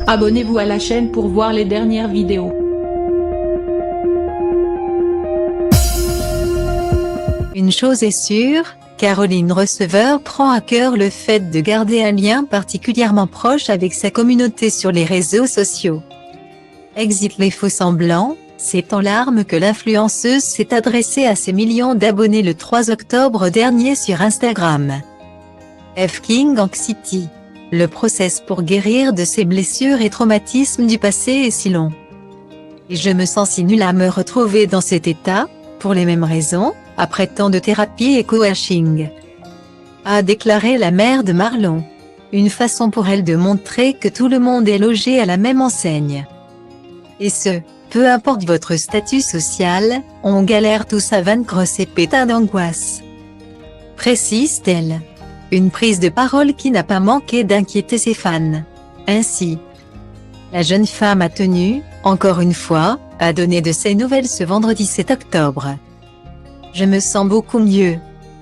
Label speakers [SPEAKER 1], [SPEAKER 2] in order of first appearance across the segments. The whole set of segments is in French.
[SPEAKER 1] Abonnez-vous à la chaîne pour voir les dernières vidéos.
[SPEAKER 2] Une chose est sûre, Caroline Receveur prend à cœur le fait de garder un lien particulièrement proche avec sa communauté sur les réseaux sociaux. Exit les faux-semblants, c'est en larmes que l'influenceuse s'est adressée à ses millions d'abonnés le 3 octobre dernier sur Instagram. F-King Anxiety. Le process pour guérir de ses blessures et traumatismes du passé est si long. Et je me sens si nulle à me retrouver dans cet état, pour les mêmes raisons, après tant de thérapie et coaching. A déclaré la mère de Marlon. Une façon pour elle de montrer que tout le monde est logé à la même enseigne. Et ce, peu importe votre statut social, on galère tous à vaincre ces pétards d'angoisse. Précise-t-elle. Une prise de parole qui n'a pas manqué d'inquiéter ses fans. Ainsi, la jeune femme a tenu, encore une fois, à donner de ses nouvelles ce vendredi 7 octobre. Je me sens beaucoup mieux.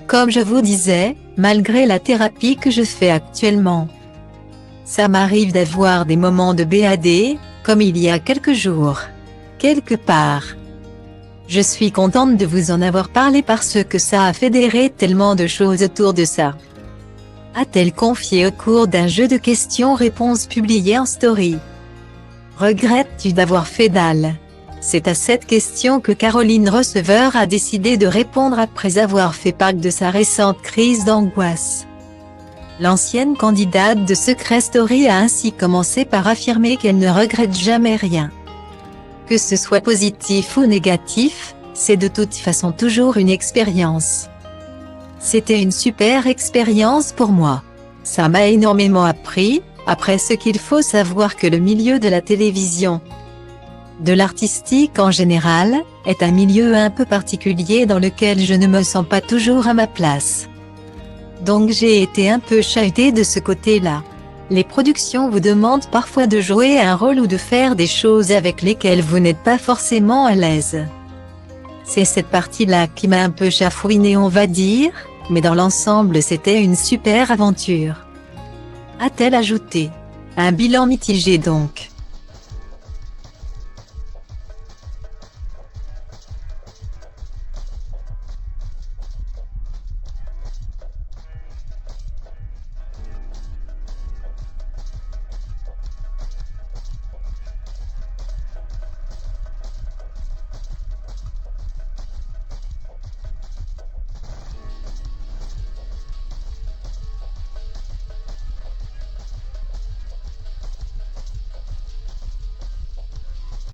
[SPEAKER 2] Comme je vous disais, malgré la thérapie que je fais actuellement. Ça m'arrive d'avoir des moments de BAD, comme il y a quelques jours. Quelque part. Je suis contente de vous en avoir parlé parce que ça a fédéré tellement de choses autour de ça. A-t-elle confié au cours d'un jeu de questions-réponses publié en story. Regrettes-tu d'avoir fait dalle? C'est à cette question que Caroline Receveur a décidé de répondre après avoir fait part de sa récente crise d'angoisse. L'ancienne candidate de Secret Story a ainsi commencé par affirmer qu'elle ne regrette jamais rien. Que ce soit positif ou négatif, c'est de toute façon toujours une expérience. C'était une super expérience pour moi. Ça m'a énormément appris, après ce qu'il faut savoir que le milieu de la télévision, de l'artistique en général, est un milieu un peu particulier dans lequel je ne me sens pas toujours à ma place. Donc j'ai été un peu chahutée de ce côté-là. Les productions vous demandent parfois de jouer un rôle ou de faire des choses avec lesquelles vous n'êtes pas forcément à l'aise. C'est cette partie-là qui m'a un peu chafouinée on va dire, mais dans l'ensemble c'était une super aventure. A-t-elle ajouté. Un bilan mitigé donc.